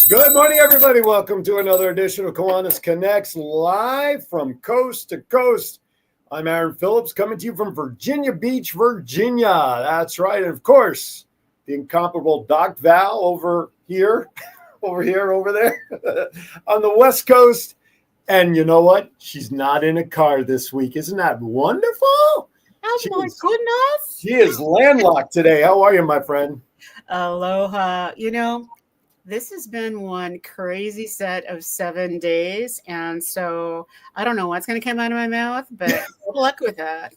Good morning, everybody. Welcome to another edition of Kiwanis Connects, live from coast to coast. I'm Aaron Phillips, coming to you from Virginia Beach, Virginia. That's right. And of course, the incomparable Doc Val over here, over there on the West Coast. And you know what? She's not in a car this week. Isn't that wonderful? Oh, my goodness. She is landlocked today. How are you, my friend? Aloha. This has been one crazy set of 7 days. And so I don't know what's going to come out of my mouth, but good luck with that.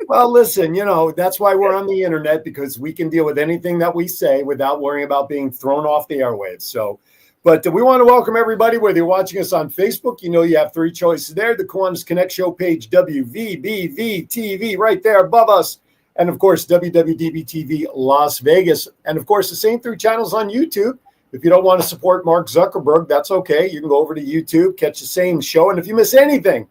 Well, listen, that's why we're on the internet, because we can deal with anything that we say without worrying about being thrown off the airwaves. But we want to welcome everybody, whether you're watching us on Facebook, you have three choices there. The Kiwanis Connect show page, WVBV TV, right there above us. And, of course, WWDB TV Las Vegas. And, of course, the same three channels on YouTube. If you don't want to support Mark Zuckerberg, that's okay. You can go over to YouTube, catch the same show. And if you miss anything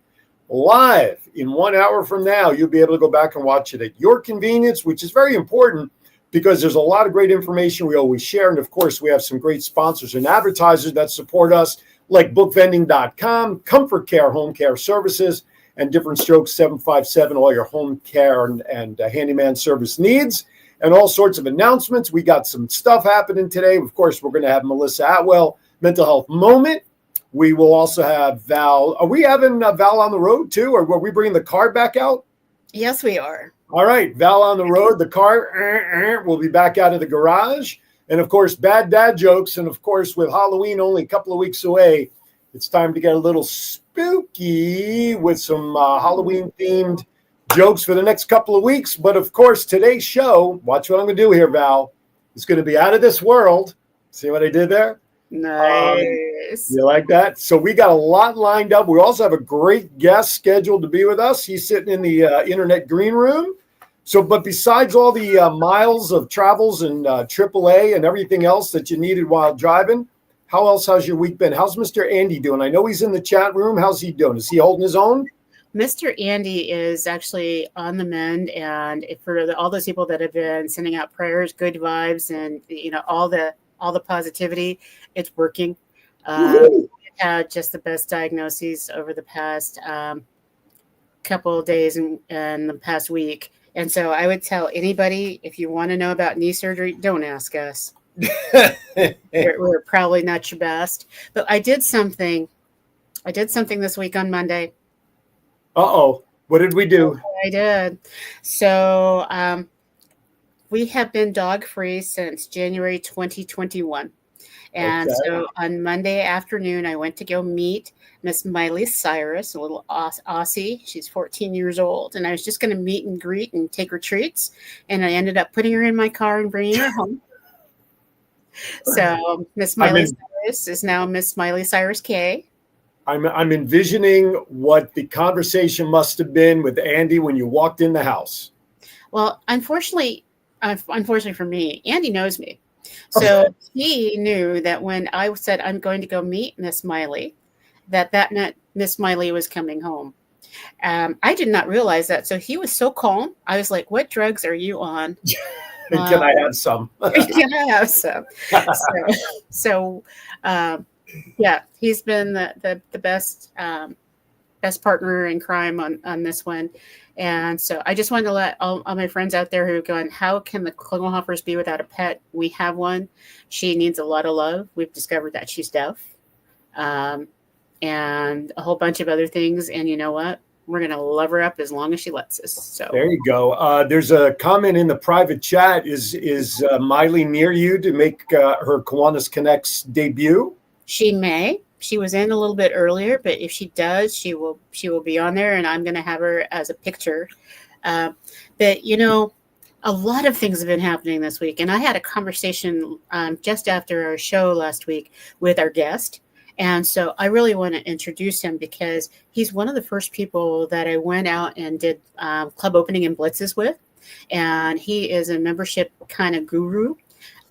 live in 1 hour from now, you'll be able to go back and watch it at your convenience, which is very important because there's a lot of great information we always share. And, of course, we have some great sponsors and advertisers that support us, like bookvending.com, Comfort Care Home Care Services, and Different Strokes 757, all your home care and handyman service needs. And all sorts of announcements. We got some stuff happening today. Of course, we're going to have Melissa Atwell, Mental Health Moment. We will also have Val. Are we having Val on the road too? Or are we bringing the car back out? Yes, we are. All right, Val on the road. The car will be back out of the garage. And of course, bad dad jokes. And of course, with Halloween only a couple of weeks away, it's time to get a little spooky with some Halloween-themed jokes for the next couple of weeks. But of course, today's show, watch what I'm going to do here, Val, is going to be out of this world. See what I did there? Nice. You like that? So we got a lot lined up. We also have a great guest scheduled to be with us. He's sitting in the internet green room. But besides all the miles of travels and AAA and everything else that you needed while driving, how else has your week been? How's Mr. Andy doing? I know he's in the chat room. How's he doing? Is he holding his own? Mr. Andy is actually on the mend, and for all those people that have been sending out prayers, good vibes, and all the positivity, it's working. We've had just the best diagnoses over the past couple of days and the past week, and so I would tell anybody, if you want to know about knee surgery, don't ask us. we're probably not your best, but I did something this week on Monday. Uh-oh. What did we do? I did. So we have been dog-free since January 2021. And so on Monday afternoon, I went to go meet Miss Miley Cyrus, a little Aussie. She's 14 years old. And I was just going to meet and greet and take her treats. And I ended up putting her in my car and bringing her home. So Miss Miley Cyrus is now Miss Miley Cyrus K. I'm envisioning what the conversation must have been with Andy when you walked in the house. Well, unfortunately for me, Andy knows me. So he knew that when I said I'm going to go meet Miss Miley, that meant Miss Miley was coming home. I did not realize that. So he was so calm. I was like, what drugs are you on? Can I have some? Can I have some? Yeah, he's been the best partner in crime on this one. And so I just wanted to let all my friends out there who are going, how can the Klingelhoffers be without a pet? We have one. She needs a lot of love. We've discovered that she's deaf and a whole bunch of other things. And you know what? We're going to love her up as long as she lets us. So there you go. There's a comment in the private chat. Is Miley near you to make her Kiwanis Connects debut? She may. She was in a little bit earlier, but if she does, she will be on there, and I'm going to have her as a picture. But a lot of things have been happening this week, and I had a conversation just after our show last week with our guest, and so I really want to introduce him because he's one of the first people that I went out and did club opening and blitzes with, and he is a membership kind of guru.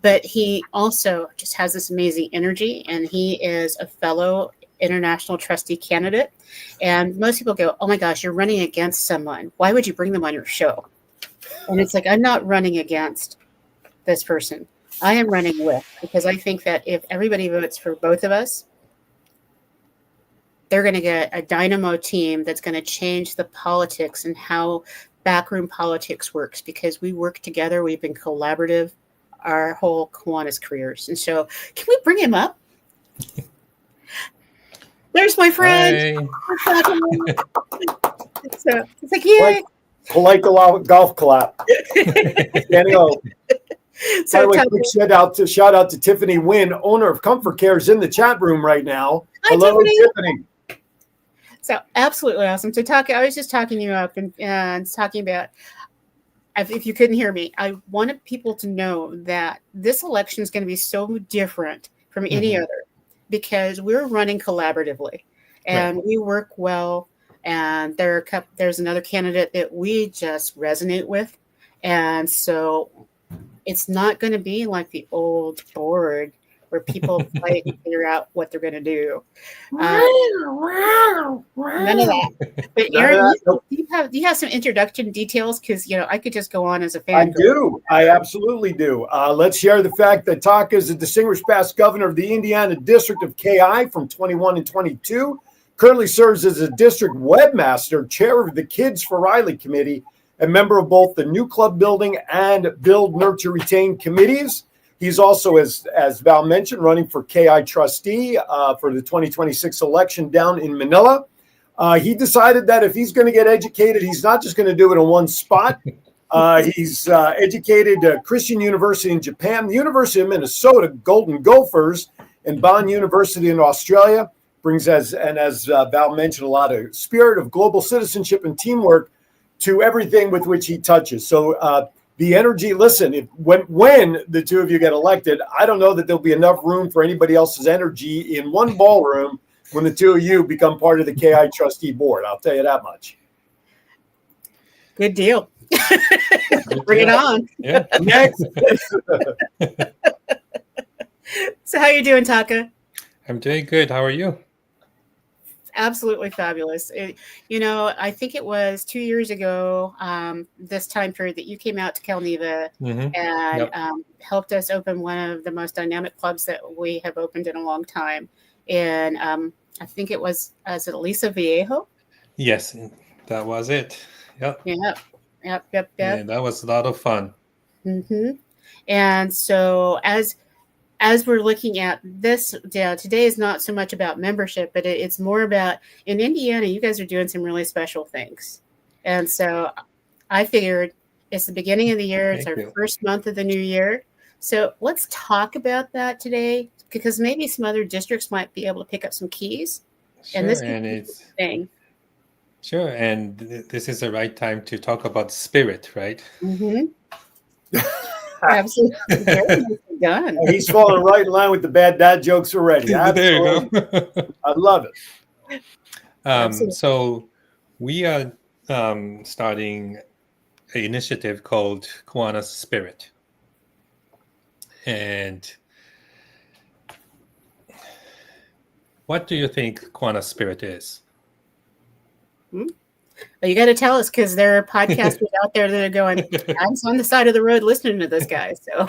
But he also just has this amazing energy, and he is a fellow international trustee candidate. And most people go, oh my gosh, you're running against someone. Why would you bring them on your show? And it's like, I'm not running against this person. I am running with, because I think that if everybody votes for both of us, they're going to get a dynamo team that's going to change the politics and how backroom politics works, because we work together. We've been collaborative our whole Kiwanis careers. And so, can we bring him up? There's my friend. Hi. So it's like, yay. Polite golf clap. Daniel. So By the way, quick shout out to Tiffany Wynn, owner of Comfort Care, is in the chat room right now. Hi, Hello, Tiffany. Tiffany. So absolutely awesome. So I was just talking you up and talking about, if you couldn't hear me, I wanted people to know that this election is going to be so different from any other, because we're running collaboratively and we work well. And there's another candidate that we just resonate with. And so it's not going to be like the old board where people fight and figure out what they're going to do. None of that. But Aaron, do you have some introduction details? Because, I could just go on as a fan. I do. I absolutely do. Let's share the fact that Taka is a distinguished past governor of the Indiana District of KI from 21 and 22. Currently serves as a district webmaster, chair of the Kids for Riley Committee, a member of both the New Club Building and Build, Nurture, Retain committees. He's also, as Val mentioned, running for KI trustee for the 2026 election down in Manila. He decided that if he's going to get educated, he's not just going to do it in one spot. He's educated at Christian University in Japan, the University of Minnesota Golden Gophers, and Bond University in Australia. Brings, as Val mentioned, a lot of spirit of global citizenship and teamwork to everything with which he touches. So the energy, listen, when the two of you get elected, I don't know that there'll be enough room for anybody else's energy in one ballroom when the two of you become part of the KI trustee board. I'll tell you that much. Good deal. Bring it on. Yeah. Next. So how you doing, Taka? I'm doing good. How are you? Absolutely fabulous. I think it was 2 years ago, this time period, that you came out to Calneva and helped us open one of the most dynamic clubs that we have opened in a long time. And I think it was Lisa Viejo. Yes, that was it. Yep. Yep. Yeah, that was a lot of fun. And so as we're looking at this, today is not so much about membership, but it's more about, in Indiana, you guys are doing some really special things. And so I figured it's the beginning of the year. It's our first month of the new year. So let's talk about that today, because maybe some other districts might be able to pick up some keys. Sure, and this it's thing. Sure, and this is the right time to talk about spirit, right? Absolutely. Very done. He's falling right in line with the bad dad jokes already. There you go. I love it. So we are starting an initiative called Kiwanis Spirit. And what do you think Kiwanis Spirit is? Well, you got to tell us, because there are podcasters out there that are going, I'm on the side of the road listening to this guy. So,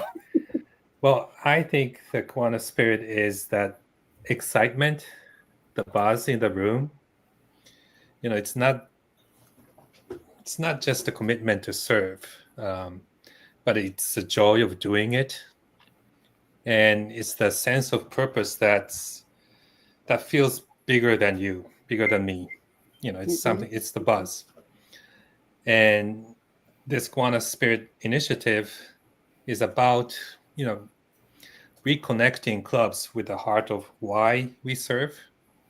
well, I think the Kiwanis Spirit is that excitement, the buzz in the room. It's not just a commitment to serve, but it's the joy of doing it, and it's the sense of purpose that feels bigger than you, bigger than me. It's something. It's the buzz, and this Kiwanis Spirit initiative is about reconnecting clubs with the heart of why we serve.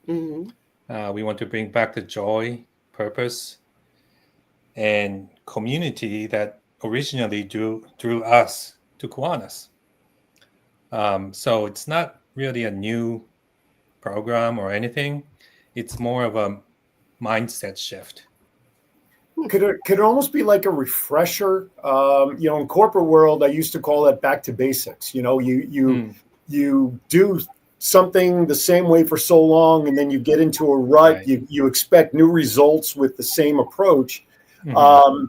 We want to bring back the joy, purpose, and community that originally drew us to Kiwanis. So it's not really a new program or anything. It's more of a mindset shift. Could it almost be like a refresher? In corporate world, I used to call that back to basics. You do something the same way for so long, and then you get into a rut. Right. You expect new results with the same approach. I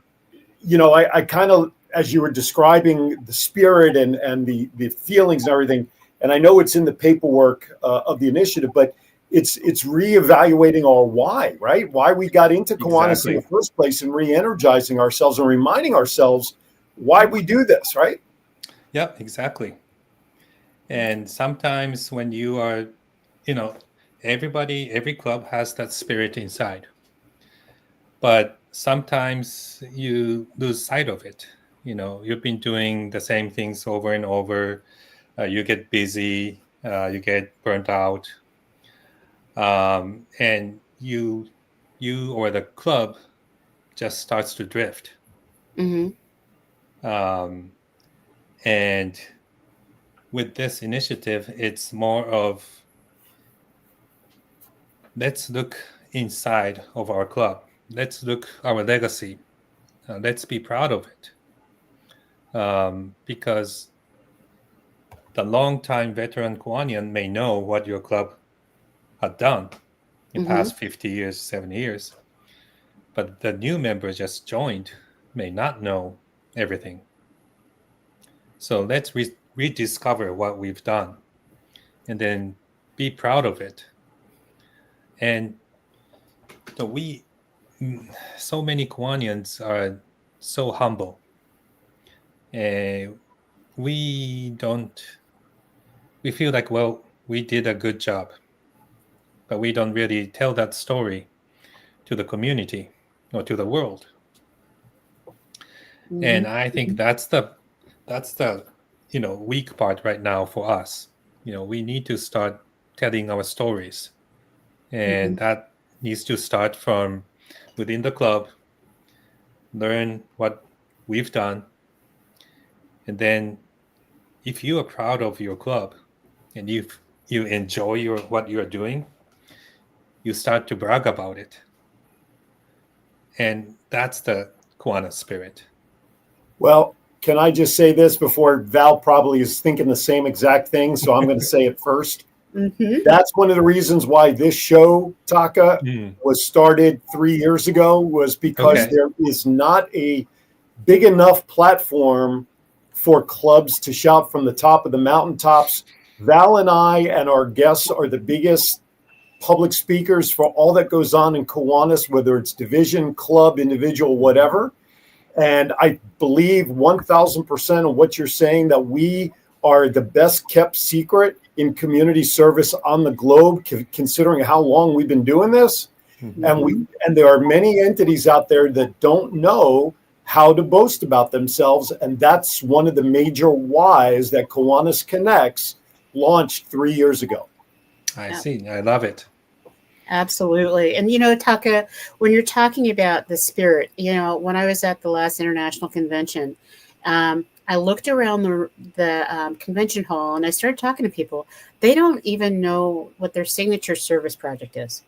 kind of as you were describing the spirit and the feelings and everything, and I know it's in the paperwork of the initiative, but it's reevaluating our why, right? Why we got into Kiwanis in the first place, and re-energizing ourselves and reminding ourselves why we do this, right? Yeah, exactly. And sometimes when you are, every club has that spirit inside, but sometimes you lose sight of it. You've been doing the same things over and over. You get busy, you get burnt out, and you or the club just starts to drift. Um, and with this initiative, it's more of, let's look inside of our club. Let's look our legacy. Let's be proud of it. Because the longtime veteran Kiwanian may know what your club had done in past 50 years, 70 years. But the new member just joined may not know everything. So let's rediscover what we've done and then be proud of it. And so many Kiwanians are so humble. We feel like, well, we did a good job, but we don't really tell that story to the community or to the world. And I think that's the weak part right now for us. We need to start telling our stories, and that needs to start from within the club. Learn what we've done, and then if you are proud of your club and you enjoy what you're doing, you start to brag about it. And that's the Kiwanis spirit. Well, can I just say this before Val probably is thinking the same exact thing, so I'm going to say it first. That's one of the reasons why this show, Taka, was started 3 years ago, was because there is not a big enough platform for clubs to shout from the top of the mountaintops. Val and I and our guests are the biggest public speakers for all that goes on in Kiwanis, whether it's division, club, individual, whatever. And I believe 1,000% of what you're saying, that we are the best kept secret in community service on the globe, considering how long we've been doing this. And there are many entities out there that don't know how to boast about themselves. And that's one of the major whys that Kiwanis Connects launched 3 years ago. I see. I love it. Absolutely. And, Taka, when you're talking about the spirit, when I was at the last international convention, I looked around the convention hall and I started talking to people. They don't even know what their signature service project is.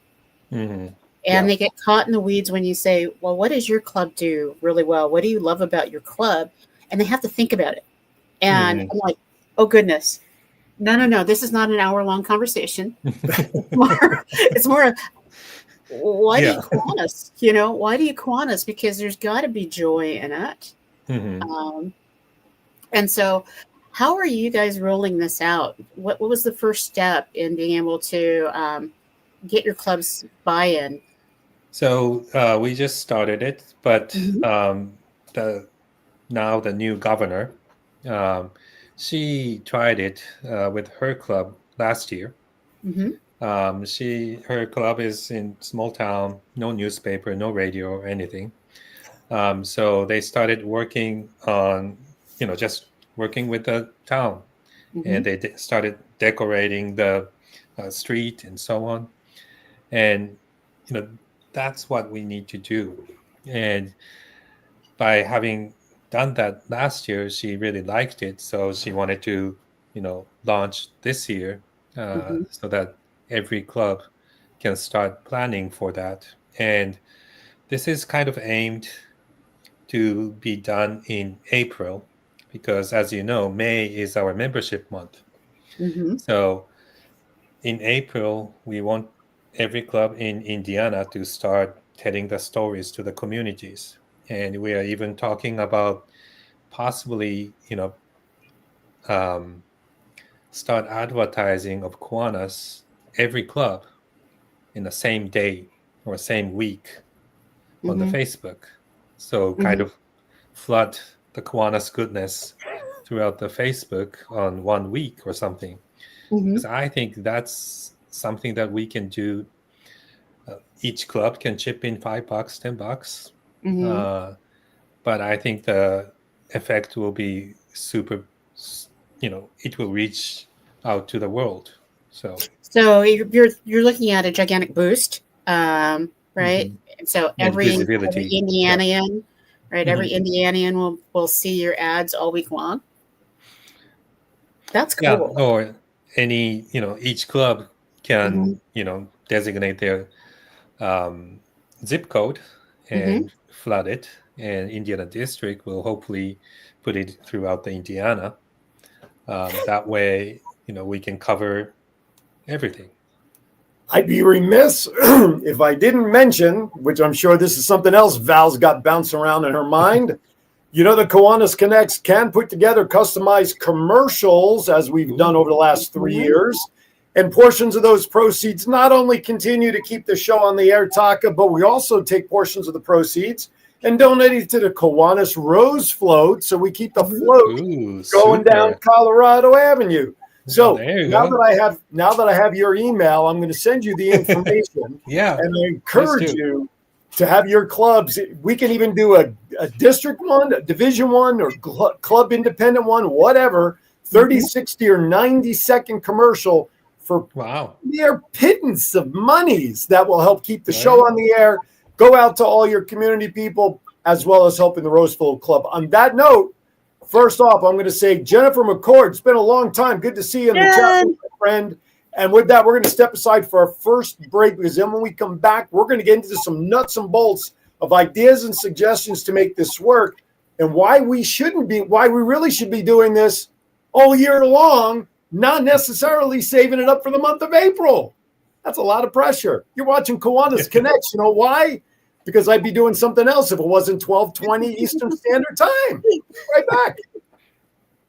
And they get caught in the weeds when you say, well, what does your club do really well? What do you love about your club? And they have to think about it. And I'm like, oh, goodness. No. This is not an hour-long conversation. It's more of, why do you Kiwanis? Why do you Kiwanis? Because there's got to be joy in it. And so how are you guys rolling this out? What was the first step in being able to get your club's buy-in? So we just started it, but now the new governor, she tried it with her club last year. Her club is in small town, no newspaper, no radio or anything. So they started working on, just working with the town, and they started decorating the street and so on. And that's what we need to do. And by having done that last year, she really liked it. So she wanted to, launch this year so that every club can start planning for that. And this is kind of aimed to be done in April because, as you know, May is our membership month. So in April, we want every club in Indiana to start telling the stories to the communities. And we are even talking about possibly, start advertising of Kiwanis every club in the same day or same week on the Facebook. So kind of flood the Kiwanis goodness throughout the Facebook on 1 week or something. Because I think that's something that we can do. Each club can chip in $5, $10. But I think the effect will be super, it will reach out to the world. So you're looking at a gigantic boost, right? So every Indianian, right? Every Indianian will see your ads all week long. That's cool. Yeah, or any, each club can, designate their zip code and flood it, and Indiana District will hopefully put it throughout the Indiana. That way, we can cover everything. I'd be remiss if I didn't mention, which I'm sure this is something else Val's got bouncing around in her mind. The Kiwanis Connects can put together customized commercials, as we've done over the last 3 years. And portions of those proceeds not only continue to keep the show on the air, Taka, but we also take portions of the proceeds and donate it to the Kiwanis Rose Float. So we keep the float going down Colorado Avenue. So now that I have your email, I'm going to send you the information. And I encourage you to have your clubs. We can even do a district one, a division one, or club independent one, whatever, 30, 60, or 90-second commercial for mere pittance of monies that will help keep the show on the air, go out to all your community people, as well as helping the Rose Float Club. On that note, first off, I'm going to say, Jennifer McCord, it's been a long time. Good to see you in the chat, my friend. And with that, we're going to step aside for our first break, because then when we come back, we're going to get into some nuts and bolts of ideas and suggestions to make this work, and why we really should be doing this all year long, not necessarily saving it up for the month of April. That's a lot of pressure. You're watching Kiwanis Connects. You know why? Because I'd be doing something else if it wasn't 12:20 Eastern Standard Time. Right back.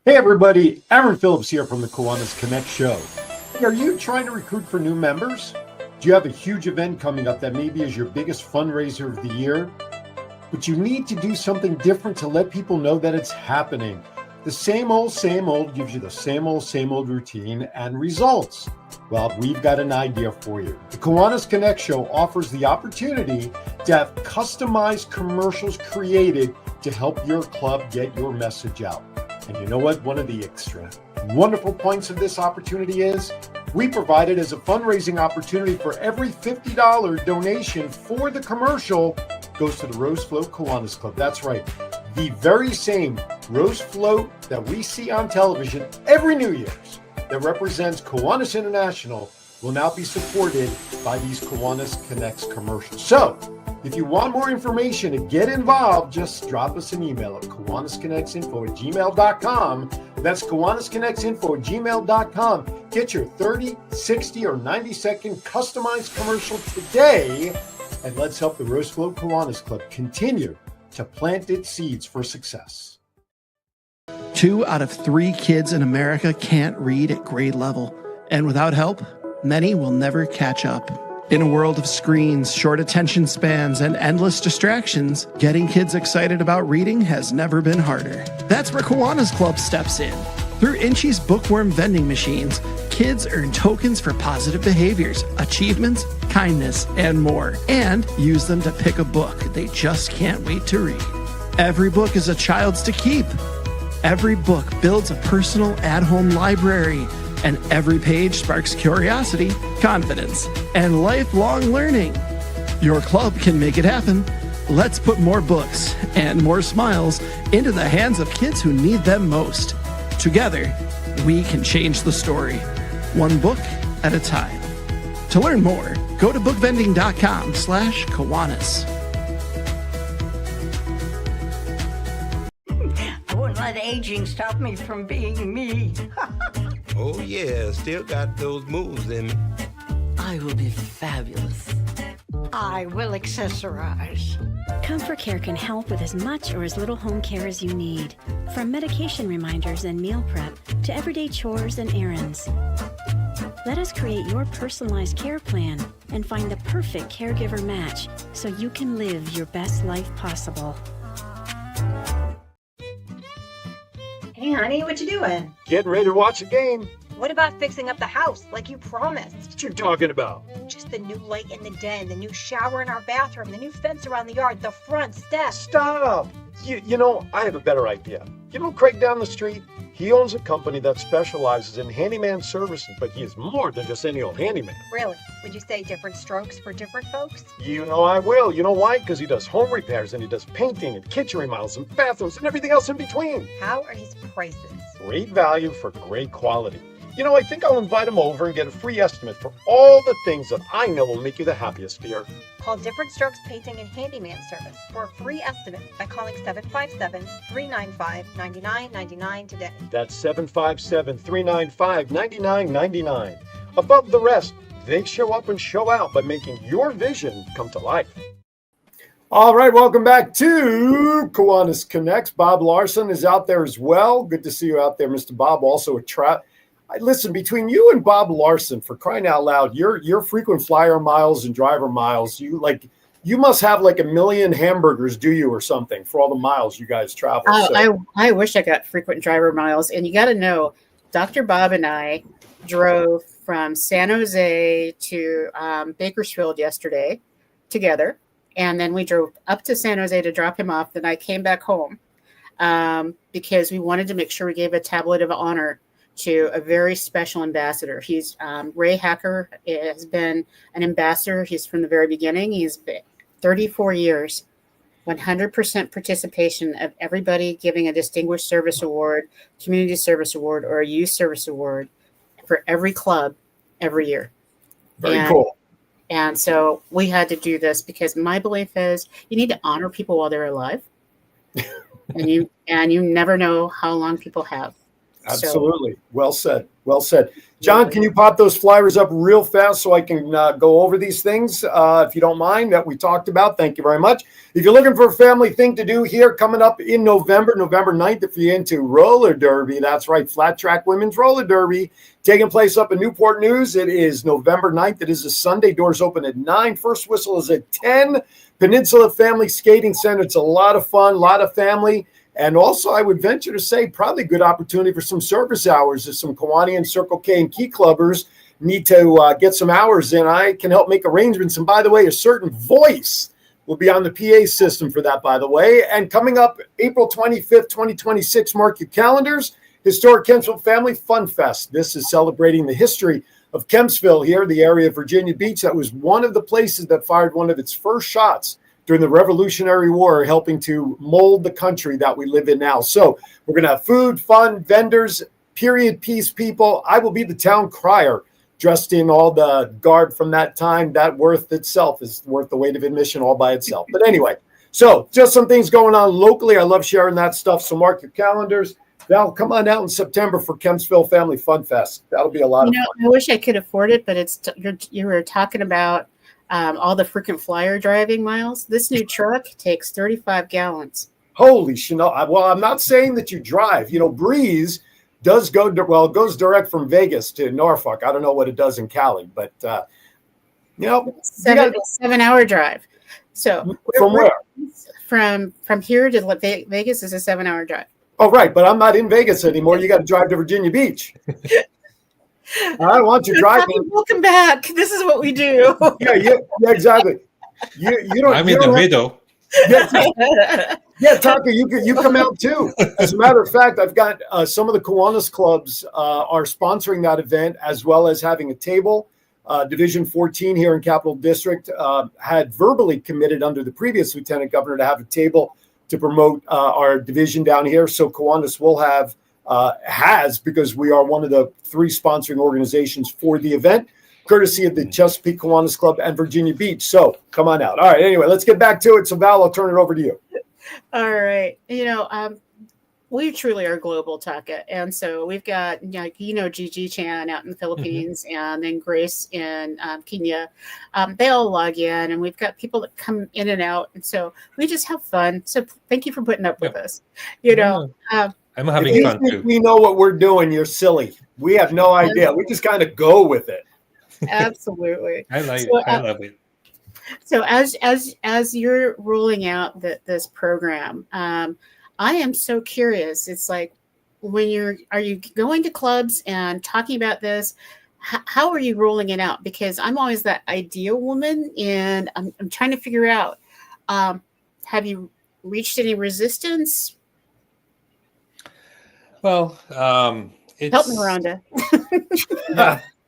Hey, everybody. Aaron Phillips here from the Kiwanis Connect show. Are you trying to recruit for new members? Do you have a huge event coming up that maybe is your biggest fundraiser of the year? But you need to do something different to let people know that it's happening. The same old gives you the same old routine and results. Well, we've got an idea for you. The Kiwanis Connect show offers the opportunity to have customized commercials created to help your club get your message out. And you know what? One of the extra wonderful points of this opportunity is we provide it as a fundraising opportunity. For every $50 donation for the commercial goes to the Rose Float Kiwanis Club. That's right. The very same Rose Float that we see on television every New Year's that represents Kiwanis International will now be supported by these Kiwanis Connects commercials. So if you want more information and get involved, just drop us an email at KiwanisConnectsInfo@gmail.com. That's KiwanisConnectsInfo@gmail.com. Get your 30, 60, or 90-second customized commercial today, and let's help the Rose Float Kiwanis Club continue to plant its seeds for success. 2 out of 3 kids in America can't read at grade level, and without help, many will never catch up. In a world of screens, short attention spans, and endless distractions, getting kids excited about reading has never been harder. That's where Kiwanis Club steps in. Through Inchy's bookworm vending machines, kids earn tokens for positive behaviors, achievements, kindness, and more, and use them to pick a book they just can't wait to read. Every book is a child's to keep. Every book builds a personal at-home library, and every page sparks curiosity, confidence, and lifelong learning. Your club can make it happen. Let's put more books and more smiles into the hands of kids who need them most. Together, we can change the story, one book at a time. To learn more, go to bookvending.com/Kiwanis. I wouldn't let aging stop me from being me. Oh yeah, still got those moves in me. I will be fabulous. I will accessorize. Comfort Care can help with as much or as little home care as you need. From medication reminders and meal prep to everyday chores and errands. Let us create your personalized care plan and find the perfect caregiver match so you can live your best life possible. Hey, honey, what you doing? Getting ready to watch a game. What about fixing up the house like you promised? What you talking about? Just the new light in the den, the new shower in our bathroom, the new fence around the yard, the front steps. Stop. You know, I have a better idea. You know Craig down the street? He owns a company that specializes in handyman services, but he is more than just any old handyman. Really? Would you say different strokes for different folks? You know I will. You know why? Because he does home repairs and he does painting and kitchen remodels and bathrooms and everything else in between. How are his prices? Great value for great quality. You know, I think I'll invite him over and get a free estimate for all the things that I know will make you the happiest, dear. Call Different Strokes Painting and Handyman Service for a free estimate by calling 757-395-9999 today. That's 757-395-9999. Above the rest, they show up and show out by making your vision come to life. All right, welcome back to Kiwanis Connects. Bob Larson is out there as well. Good to see you out there, Mr. Bob. Also a trap. Listen, between you and Bob Larson, for crying out loud, your frequent flyer miles and driver miles, you must have like 1 million hamburgers, do you, or something, for all the miles you guys travel. I wish I got frequent driver miles. And you got to know, Dr. Bob and I drove from San Jose to Bakersfield yesterday together. And then we drove up to San Jose to drop him off. Then I came back home because we wanted to make sure we gave a tablet of honor to a very special ambassador. He's Ray Hacker has been an ambassador. He's from the very beginning. He's been 34 years, 100% participation of everybody giving a Distinguished Service Award, Community Service Award, or a Youth Service Award for every club every year. Very cool. And so we had to do this because my belief is you need to honor people while they're alive. and you never know how long people have. Absolutely. Well said. Well said. John, can you pop those flyers up real fast so I can go over these things, if you don't mind, that we talked about? Thank you very much. If you're looking for a family thing to do here coming up in November 9th, if you're into roller derby, that's right, flat track women's roller derby, taking place up in Newport News. It is November 9th. It is a Sunday. Doors open at 9. First whistle is at 10. Peninsula Family Skating Center. It's a lot of fun, a lot of family. And also, I would venture to say probably a good opportunity for some service hours if some Kiwani and Circle K and Key Clubbers need to get some hours in. I can help make arrangements. And by the way, a certain voice will be on the PA system for that, by the way. And coming up April 25th, 2026, mark your calendars, Historic Kempsville Family Fun Fest. This is celebrating the history of Kempsville here, the area of Virginia Beach. That was one of the places that fired one of its first shots during the Revolutionary War, helping to mold the country that we live in now. So we're going to have food, fun, vendors, period piece people. I will be the town crier, dressed in all the garb from that time. That worth itself is worth the weight of admission all by itself. But anyway, so just some things going on locally. I love sharing that stuff. So mark your calendars. Val, come on out in September for Kempsville Family Fun Fest. That'll be a lot of fun. I wish I could afford it, but you were talking about all the freaking flyer driving miles. This new truck takes 35 gallons. Holy Chanel. Well, I'm not saying that you drive. You know, Breeze does go, it goes direct from Vegas to Norfolk. I don't know what it does in Cali, but, Seven-hour drive. So from where? From here to Vegas is a 7-hour drive. Oh, right. But I'm not in Vegas anymore. You got to drive to Virginia Beach. I don't want you driving. Welcome back. This is what we do. Yeah, exactly. You don't. I'm in the middle. Yeah, Taka, you come out too. As a matter of fact, I've got some of the Kiwanis clubs are sponsoring that event, as well as having a table. Division 14 here in Capital District had verbally committed under the previous lieutenant governor to have a table to promote our division down here. So Kiwanis will have. Because we are one of the 3 sponsoring organizations for the event, courtesy of the Chesapeake Kiwanis Club and Virginia Beach. So come on out. All right. Anyway, let's get back to it. So Val, I'll turn it over to you. All right. we truly are global, Taka. And so we've got, Gigi Chan out in the Philippines, and then Grace in Kenya. They all log in, and we've got people that come in and out. And so we just have fun. So thank you for putting up with us. I'm having if you fun think too. we know what we're doing, you're silly. We have no idea. We just kind of go with it. Absolutely. I like So, it. I love it. So as you're rolling out this program, I am so curious. It's like, are you going to clubs and talking about this? How are you rolling it out? Because I'm always that ideal woman, and I'm trying to figure out, have you reached any resistance? Well, Help me, Rhonda.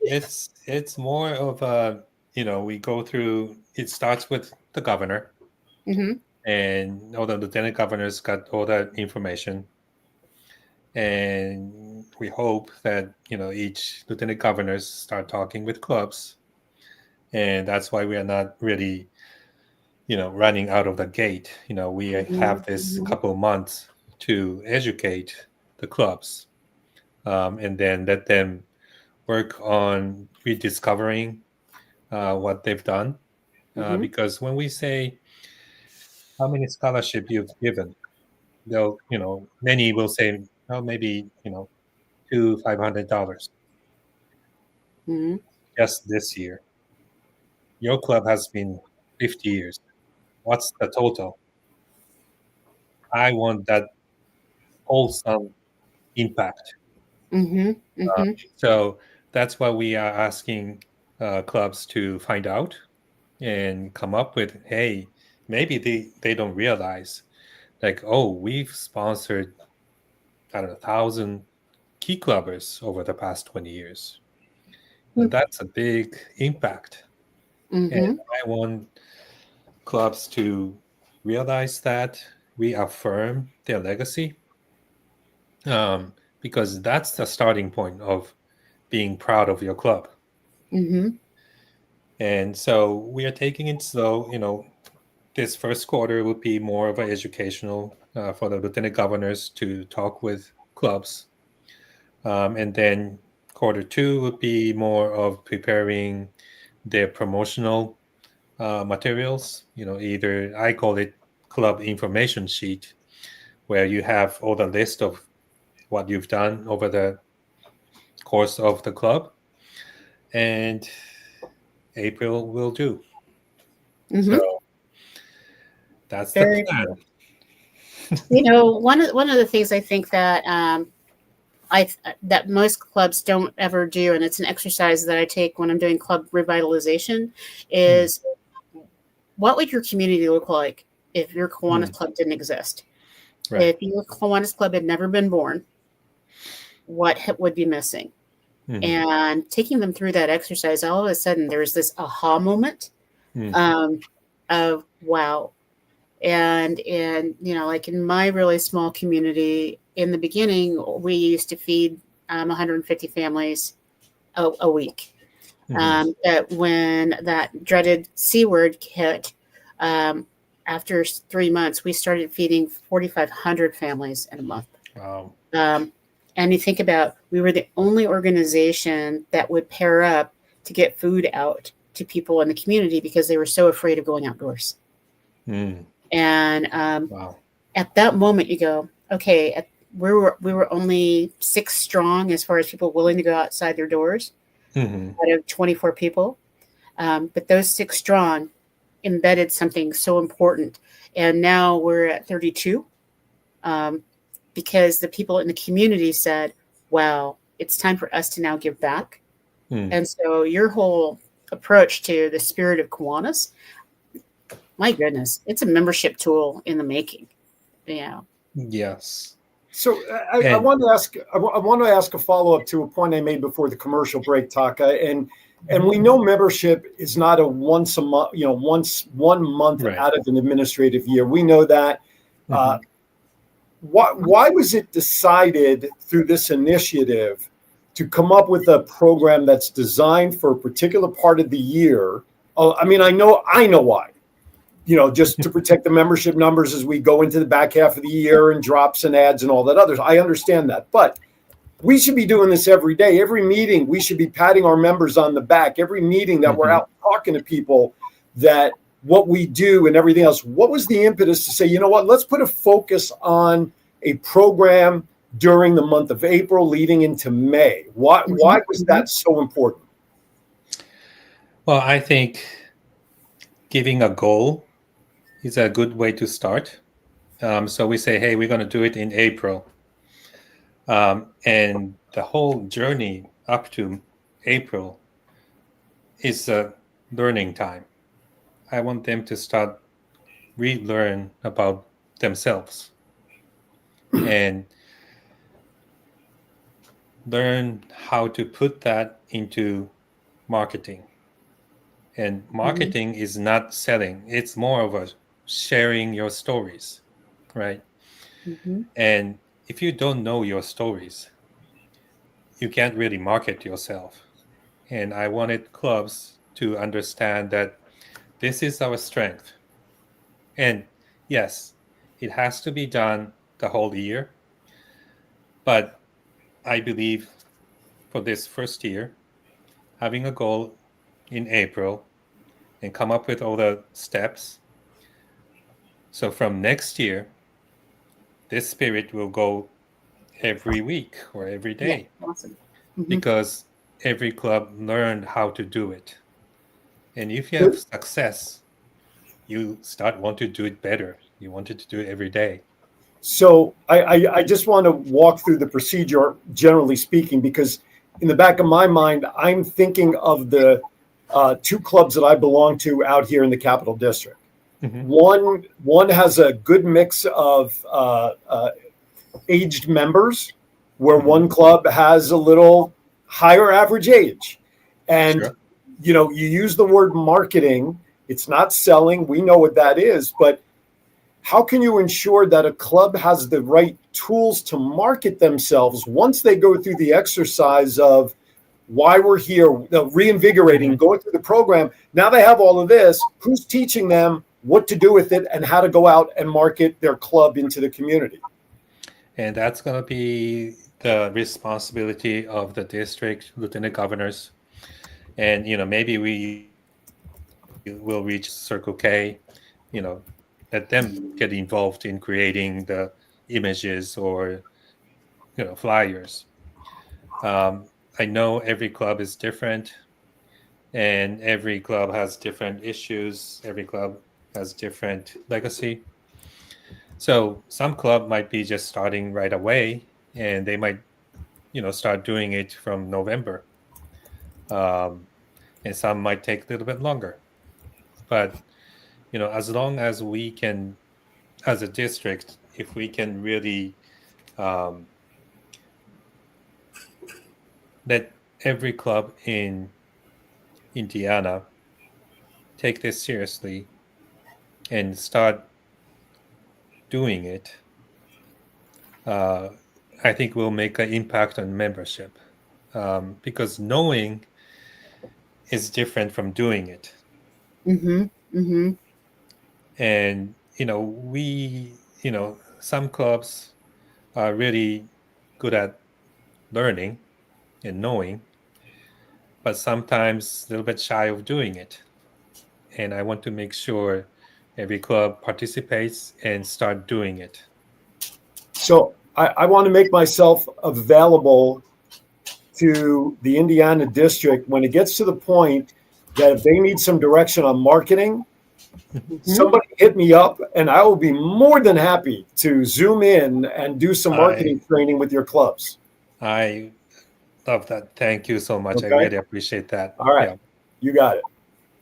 it's more of a, we go through. It starts with the governor, and all the lieutenant governors got all that information, and we hope that each lieutenant governors start talking with clubs, and that's why we are not really running out of the gate. We have this couple of months to educate the clubs, and then let them work on rediscovering what they've done. Because when we say how many scholarship you've given, they'll, many will say, oh, maybe, $500 just this year. Your club has been 50 years. What's the total? I want that wholesome impact. So that's why we are asking clubs to find out and come up with, hey, maybe they don't realize, like, oh, we've sponsored, I don't know, 1,000 key clubbers over the past 20 years. But that's a big impact. And I want clubs to realize that, reaffirm their legacy, because that's the starting point of being proud of your club. And so we are taking it slow. This first quarter would be more of an educational for the lieutenant governors to talk with clubs. And then quarter two would be more of preparing their promotional materials. Either I call it club information sheet, where you have all the list of what you've done over the course of the club. And April will do. So that's the plan. One of the things I think that that most clubs don't ever do, and it's an exercise that I take when I'm doing club revitalization, is what would your community look like if your Kiwanis Club didn't exist? Right. If your Kiwanis Club had never been born, what would be missing? And taking them through that exercise, all of a sudden there's this aha moment of wow. And like in my really small community, in the beginning, we used to feed 150 families a week. That when that dreaded C word hit, after 3 months, we started feeding 4,500 families in a month. Wow. And you think about, we were the only organization that would pair up to get food out to people in the community because they were so afraid of going outdoors. And wow. At that moment, you go, okay, we were only 6 strong as far as people willing to go outside their doors out of 24 people. But those 6 strong embedded something so important. And now we're at 32 because the people in the community said, wow, it's time for us to now give back. And so your whole approach to the spirit of Kiwanis, my goodness, it's a membership tool in the making. Yes. So I want to ask a follow-up to a point I made before the commercial break, Taka, and we know membership is not a once a month, once 1 month out of an administrative year. We know that. Why was it decided through this initiative to come up with a program that's designed for a particular part of the year? I mean, I know why. just to protect the membership numbers as we go into the back half of the year and drops and ads and all that others. I understand that. But we should be doing this every day. Every meeting, we should be patting our members on the back. Every meeting that we're out talking to people that what we do and everything else. What was the impetus to say, you know what, let's put a focus on a program during the month of April leading into May? Why was that so important? Well, I think giving a goal is a good way to start. So we say, hey, we're going to do it in April. And the whole journey up to April is a learning time. I want them to start relearn about themselves and learn how to put that into marketing. And marketing is not selling. It's more of a sharing your stories, right? And if you don't know your stories, you can't really market yourself. And I wanted clubs to understand that this is our strength. And yes, it has to be done the whole year. But I believe for this first year, having a goal in April and come up with all the steps. So from next year, this spirit will go every week or every day. Yeah, awesome. Because every club learned how to do it. And if you have success, you want to do it better. You wanted to do it every day. So I just want to walk through the procedure, generally speaking, because in the back of my mind, I'm thinking of the two clubs that I belong to out here in the Capital District. One has a good mix of aged members, where one club has a little higher average age. And, you use the word marketing. It's not selling. We know what that is. But how can you ensure that a club has the right tools to market themselves once they go through the exercise of why we're here, reinvigorating, going through the program? Now they have all of this. Who's teaching them what to do with it and how to go out and market their club into the community? And that's going to be the responsibility of the district lieutenant governors. And, maybe we will reach Circle K, let them get involved in creating the images or, flyers. I know every club is different and every club has different issues. Every club has different legacy. So some club might be just starting right away and they might, start doing it from November. And some might take a little bit longer. But, as long as we can, as a district, if we can really let every club in Indiana take this seriously and start doing it, I think we'll make an impact on membership, because knowing is different from doing it. And some clubs are really good at learning and knowing, but sometimes a little bit shy of doing it. And I want to make sure every club participates and start doing it. So I want to make myself available to the Indiana district when it gets to the point that if they need some direction on marketing, somebody hit me up and I will be more than happy to zoom in and do some marketing training with your clubs. I love that. Thank you so much. Okay. I really appreciate that. All right. Yeah. You got it.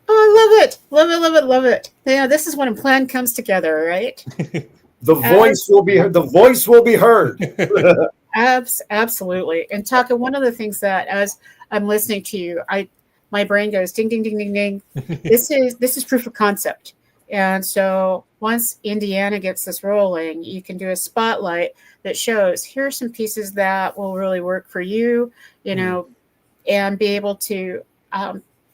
Oh, I love it. Love it, love it, love it. Yeah, this is when a plan comes together, right? The voice will be heard. Absolutely. And Taka, one of the things that as I'm listening to you, my brain goes ding, ding, ding, ding, ding. This is proof of concept. And so once Indiana gets this rolling, you can do a spotlight that shows here are some pieces that will really work for you, and be able to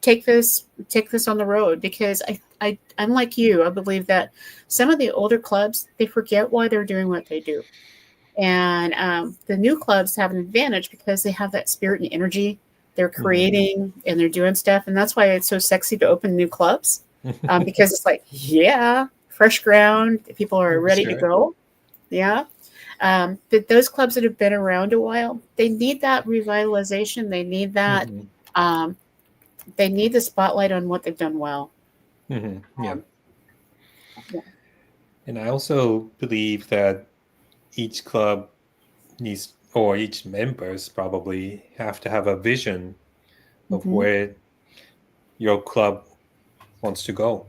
take take this on the road, because I'm like you. I believe that some of the older clubs, they forget why they're doing what they do. And the new clubs have an advantage because they have that spirit and energy. They're creating and they're doing stuff. And that's why it's so sexy to open new clubs, because it's like, yeah, fresh ground. People are ready to go. Yeah. But those clubs that have been around a while, they need that revitalization. They need that. They need the spotlight on what they've done well. Yeah. And I also believe that each club needs, or each members probably have to have a vision of where your club wants to go.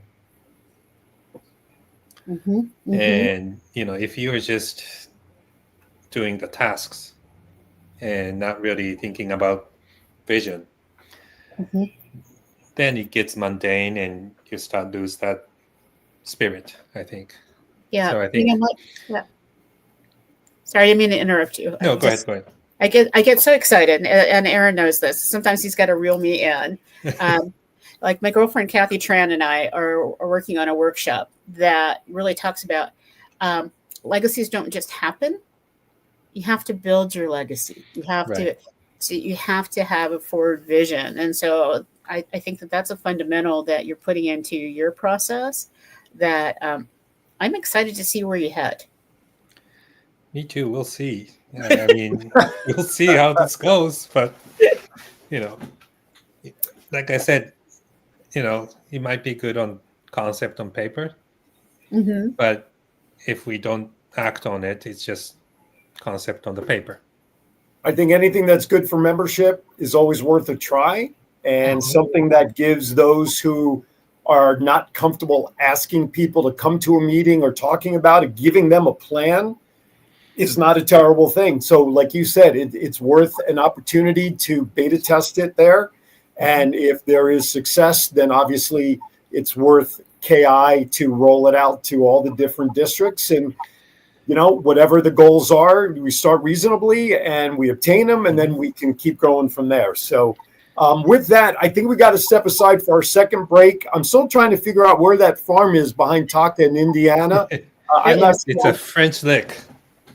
And, if you're just doing the tasks and not really thinking about vision, then it gets mundane and you start lose that spirit, I think. Yeah. So I think, yeah. Sorry, I didn't mean to interrupt you. No, go ahead. I get so excited, and Aaron knows this. Sometimes he's got to reel me in. Like my girlfriend Kathy Tran and I are working on a workshop that really talks about legacies don't just happen. You have to build your legacy. You have you have to have a forward vision, and so I think that's a fundamental that you're putting into your process. That I'm excited to see where you head. Me too. We'll see. I mean, we'll see how this goes. But, like I said, it might be good on concept on paper. But if we don't act on it, it's just concept on the paper. I think anything that's good for membership is always worth a try, and something that gives those who are not comfortable asking people to come to a meeting or talking about it, giving them a plan, is not a terrible thing. So like you said, it's worth an opportunity to beta test it there. And if there is success, then obviously it's worth KI to roll it out to all the different districts. And, whatever the goals are, we start reasonably and we obtain them, and then we can keep going from there. So with that, I think we got to step aside for our second break. I'm still trying to figure out where that farm is behind Taka in Indiana. It's a French Lick.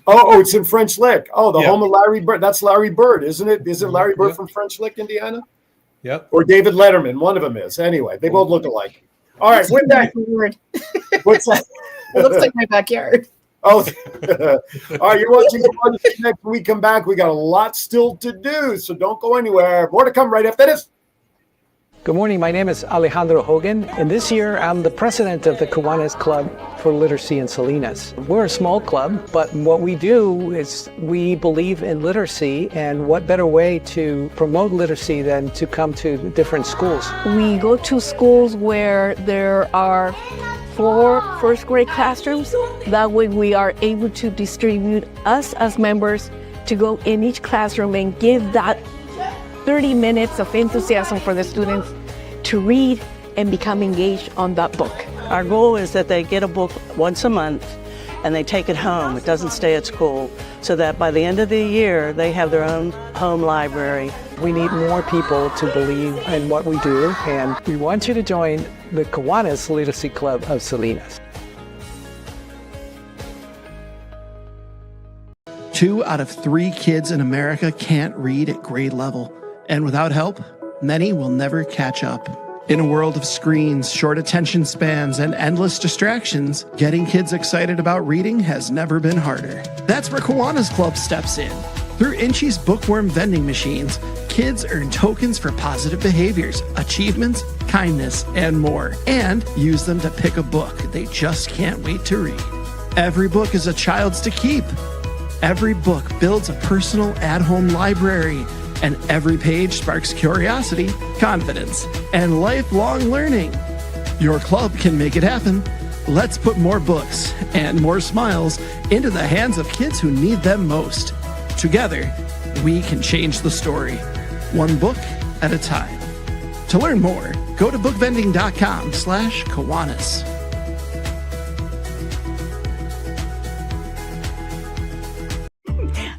Oh, it's in French Lick. Oh, the home of Larry Bird. That's Larry Bird, isn't it? Isn't Larry Bird from French Lick, Indiana? Yep. Or David Letterman. One of them is. Anyway, they both look alike. All right, with that. What's that? It looks like my backyard. Oh, all right. You're watching Kiwanis Connects. When we come back, we got a lot still to do, so don't go anywhere. More to come right after this. Good morning, my name is Alejandro Hogan, and this year I'm the president of the Kiwanis Club for Literacy in Salinas. We're a small club, but what we do is we believe in literacy, and what better way to promote literacy than to come to different schools. We go to schools where there are 4 first grade classrooms. That way we are able to distribute us as members to go in each classroom and give that 30 minutes of enthusiasm for the students to read and become engaged on that book. Our goal is that they get a book once a month and they take it home. It doesn't stay at school, so that by the end of the year, they have their own home library. We need more people to believe in what we do, and we want you to join the Kiwanis Literacy Club of Salinas. 2 out of 3 kids in America can't read at grade level. And without help, many will never catch up. In a world of screens, short attention spans, and endless distractions, getting kids excited about reading has never been harder. That's where Kiwanis Club steps in. Through Inchi's bookworm vending machines, kids earn tokens for positive behaviors, achievements, kindness, and more, and use them to pick a book they just can't wait to read. Every book is a child's to keep. Every book builds a personal at-home library, and every page sparks curiosity, confidence, and lifelong learning. Your club can make it happen. Let's put more books and more smiles into the hands of kids who need them most. Together, we can change the story, one book at a time. To learn more, go to bookvending.com/Kiwanis.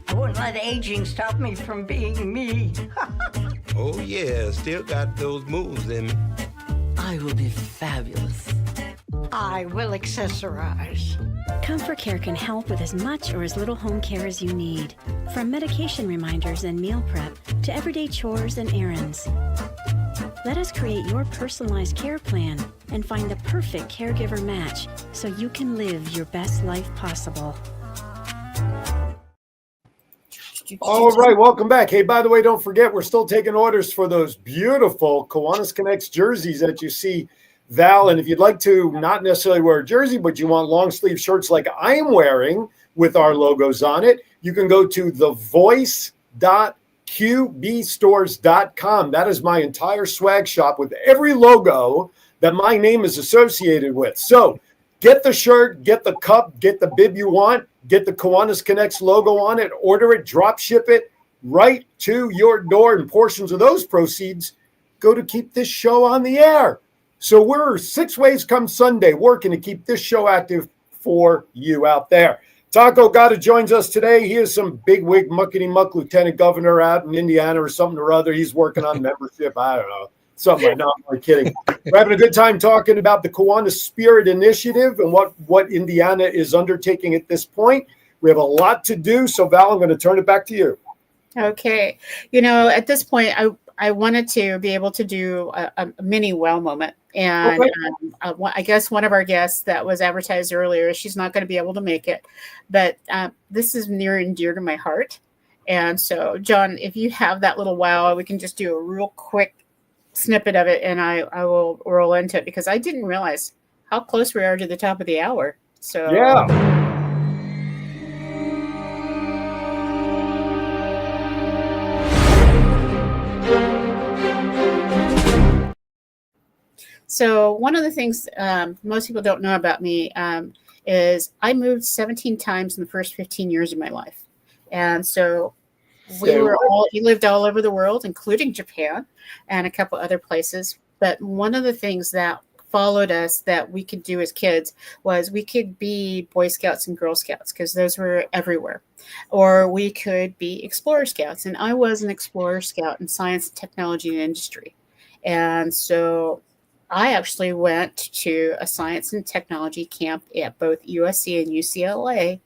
I won't let aging stop me from being me. Oh yeah, still got those moves in me. I will be fabulous. I will accessorize. Comfort Care can help with as much or as little home care as you need. From medication reminders and meal prep to everyday chores and errands. Let us create your personalized care plan and find the perfect caregiver match so you can live your best life possible. All right, welcome back. Hey, by the way, don't forget, we're still taking orders for those beautiful Kiwanis Connects jerseys that you see, Val. And if you'd like to not necessarily wear a jersey, but you want long sleeve shirts like I'm wearing with our logos on it, you can go to thevoice.qbstores.com. That is my entire swag shop with every logo that my name is associated with. So get the shirt, get the cup, get the bib you want, get the Kiwanis Connects logo on it, order it, drop ship it right to your door, and portions of those proceeds go to keep this show on the air. So we're 6 ways come Sunday working to keep this show active for you out there. Taco Gata joins us today. He is some bigwig muckety-muck lieutenant governor out in Indiana or something or other. He's working on membership. I don't know. Something like that. I'm kidding. We're having a good time talking about the Kiwanis Spirit Initiative and what Indiana is undertaking at this point. We have a lot to do. So, Val, I'm going to turn it back to you. Okay. You know, at this point, I wanted to be able to do a mini wow moment. And Okay. I guess one of our guests that was advertised earlier, she's not going to be able to make it. But this is near and dear to my heart. And so, John, if you have that little wow, we can just do a real quick snippet of it, and I will roll into it, because I didn't realize how close we are to the top of the hour. So Yeah. So one of the things most people don't know about me is I moved 17 times in the first 15 years of my life. And so we lived all over the world, including Japan and a couple other places. But one of the things that followed us that we could do as kids was we could be Boy Scouts and Girl Scouts, because those were everywhere. Or we could be Explorer Scouts. And I was an Explorer Scout in science, technology, and industry. And so I actually went to a science and technology camp at both USC and UCLA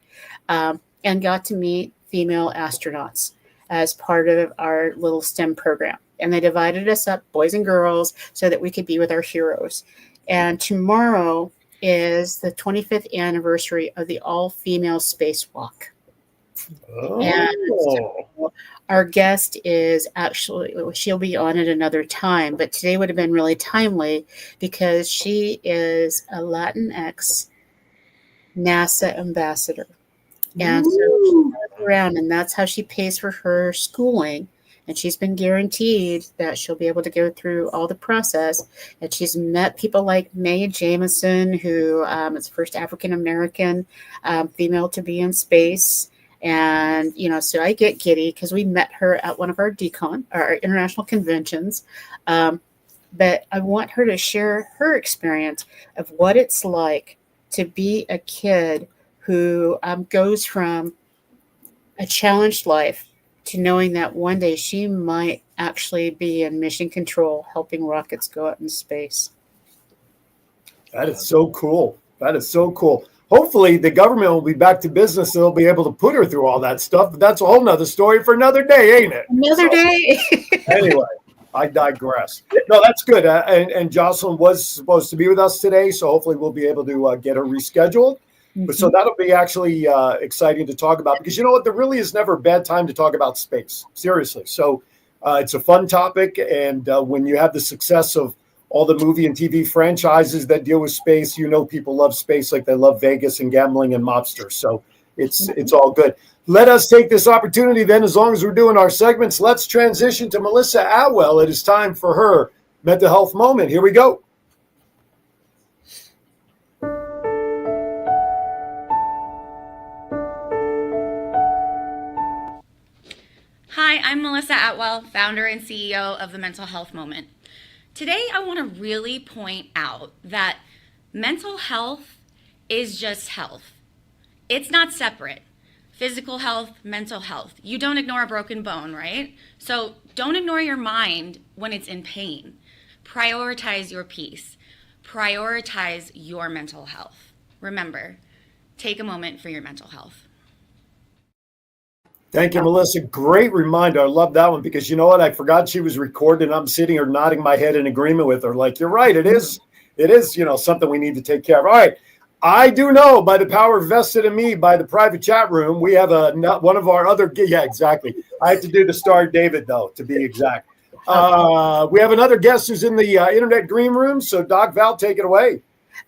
and got to meet female astronauts as part of our little STEM program. And they divided us up, boys and girls, so that we could be with our heroes. And tomorrow is the 25th anniversary of the all-female spacewalk. Oh. And so our guest is actually, she'll be on at another time, but today would have been really timely because she is a Latinx NASA ambassador. And so she goes around, and that's how she pays for her schooling. And she's been guaranteed that she'll be able to go through all the process. And she's met people like Mae Jemison, who is the first African-American female to be in space. And, you know, so I get giddy because we met her at one of our our international conventions. But I want her to share her experience of what it's like to be a kid who goes from a challenged life to knowing that one day she might actually be in mission control, helping rockets go up in space. That is so cool. That is so cool. Hopefully the government will be back to business. They'll be able to put her through all that stuff. But that's a whole nother story for another day, ain't it? Another day. Anyway, I digress. No, that's good. And Jocelyn was supposed to be with us today, so hopefully we'll be able to get her rescheduled. But so that'll be actually exciting to talk about, because you know what? There really is never a bad time to talk about space. Seriously. So it's a fun topic. And when you have the success of all the movie and TV franchises that deal with space, you know, people love space like they love Vegas and gambling and mobsters. So it's all good. Let us take this opportunity then, as long as we're doing our segments, let's transition to Melissa Atwell. It is time for her mental health moment. Here we go. Hi, I'm Melissa Atwell, founder and CEO of the Mental Health Moment. Today, I want to really point out that mental health is just health. It's not separate. physical health, mental health. You don't ignore a broken bone, right? So don't ignore your mind when it's in pain. Prioritize your peace. Prioritize your mental health. Remember, take a moment for your mental health. Thank you, Melissa. Great reminder. I love that one because you know what? I forgot she was recording. I'm sitting here nodding my head in agreement with her. Like, you're right. It is, something we need to take care of. All right. I do know by the power vested in me by the private chat room, we have one of our other, yeah, exactly. I have to do the Star David, though, to be exact. We have another guest who's in the internet green room. So Doc Val, take it away.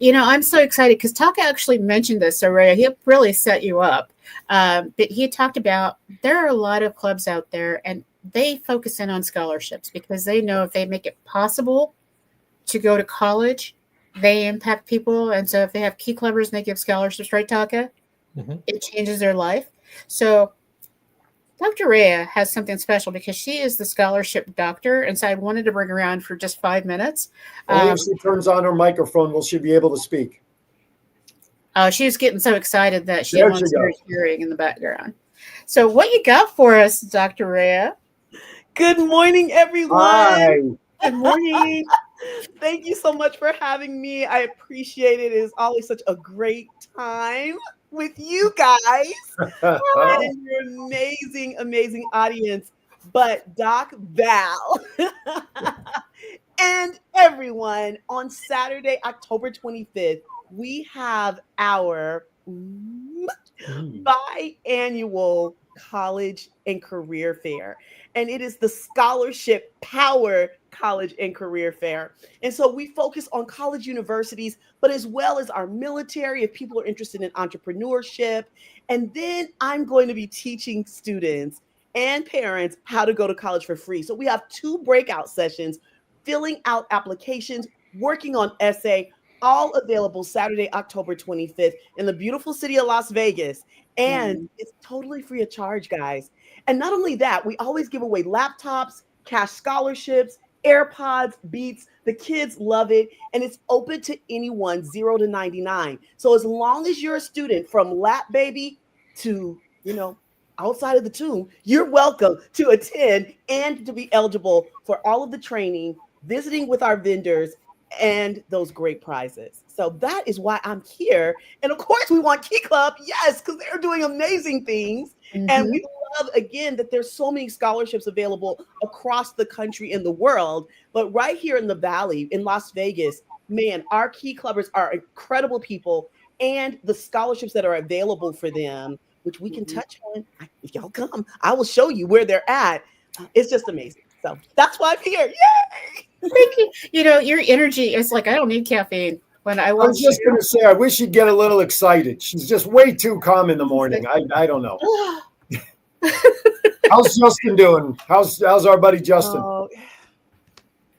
I'm so excited because Taka actually mentioned this already. He really set you up. But he talked about there are a lot of clubs out there and they focus in on scholarships because they know if they make it possible to go to college, they impact people. And so if they have key clubbers and they give scholarships, right, Taka? Mm-hmm. It changes their life. So Dr. Rhea has something special because she is the scholarship doctor. And so I wanted to bring her around for just 5 minutes. Only if she turns on her microphone will she be able to speak. She was getting so excited that she wants her hearing in the background. So what you got for us, Dr. Rhea? Good morning, everyone. Hi. Good morning. Thank you so much for having me. I appreciate it. It is always such a great time with you guys and your amazing, amazing audience. But Doc Val and everyone, on Saturday, October 25th, we have our biannual college and career fair. And it is the Scholarship Power College and Career Fair. And so we focus on college universities, but as well as our military, if people are interested in entrepreneurship. And then I'm going to be teaching students and parents how to go to college for free. So we have 2 breakout sessions, filling out applications, working on essay, all available Saturday, October 25th in the beautiful city of Las Vegas. And it's totally free of charge, guys. And not only that, we always give away laptops, cash scholarships, AirPods, Beats. The kids love it. And it's open to anyone 0 to 99. So as long as you're a student from lap baby to, outside of the tomb, you're welcome to attend and to be eligible for all of the training, visiting with our vendors, and those great prizes. So that is why I'm here. And of course, we want Key Club, yes, because they're doing amazing things. Mm-hmm. And we love, again, that there's so many scholarships available across the country and the world. But right here in the Valley, in Las Vegas, man, our Key Clubbers are incredible people. And the scholarships that are available for them, which we can touch on, if y'all come, I will show you where they're at. It's just amazing. So that's why I'm here. Yay! Thank you. Your energy is like, I don't need caffeine. I was just going to say, I wish you'd get a little excited. She's just way too calm in the morning. I don't know. How's Justin doing? How's our buddy Justin?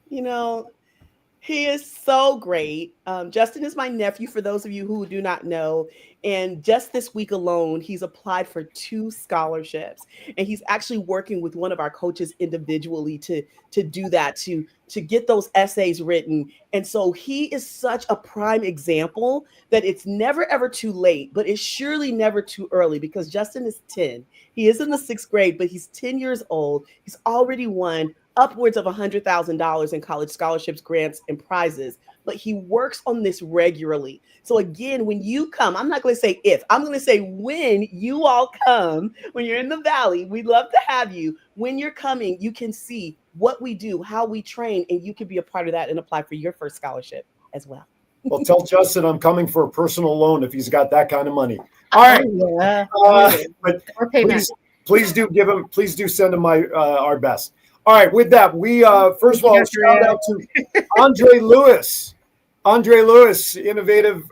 He is so great. Justin is my nephew, for those of you who do not know. And just this week alone, he's applied for 2 scholarships. And he's actually working with one of our coaches individually to do that, to get those essays written. And so he is such a prime example that it's never, ever too late, but it's surely never too early, because Justin is 10. He is in the 6th grade, but he's 10 years old. He's already won upwards of $100,000 in college scholarships, grants, and prizes. But he works on this regularly. So again, when you come, I'm not going to say if, I'm going to say when you all come, when you're in the Valley, we'd love to have you. When you're coming, you can see what we do, how we train, and you can be a part of that and apply for your first scholarship as well. Well, tell Justin I'm coming for a personal loan if he's got that kind of money. All right. But please do send him our best. All right, with that, we first of all, shout out to Andre Lewis. Andre Lewis, innovative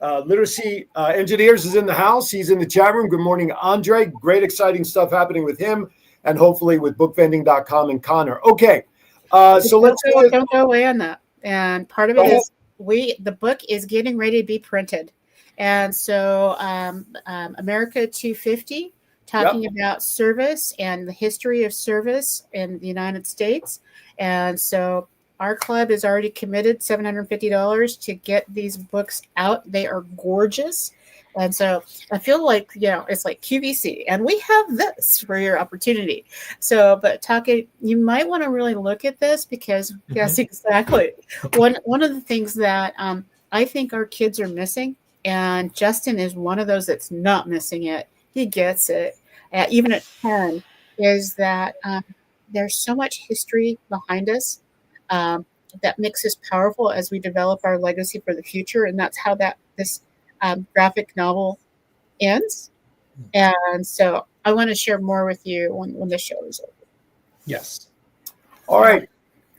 literacy engineers, is in the house. He's in the chat room. Good morning, Andre. Great, exciting stuff happening with him and hopefully with bookvending.com and Connor. Okay, so don't go away on that. And part of it is the book is getting ready to be printed. And so America 250, talking about service and the history of service in the United States. And so our club is already committed $750 to get these books out. They are gorgeous. And so I feel like, it's like QVC, and we have this for your opportunity. So, but Taka, you might want to really look at this because, yes, exactly. One of the things that I think our kids are missing, and Justin is one of those that's not missing it. He gets it, even at 10, is that there's so much history behind us that makes us powerful as we develop our legacy for the future. And that's how this graphic novel ends. And so I want to share more with you when the show is over. Yes. All right.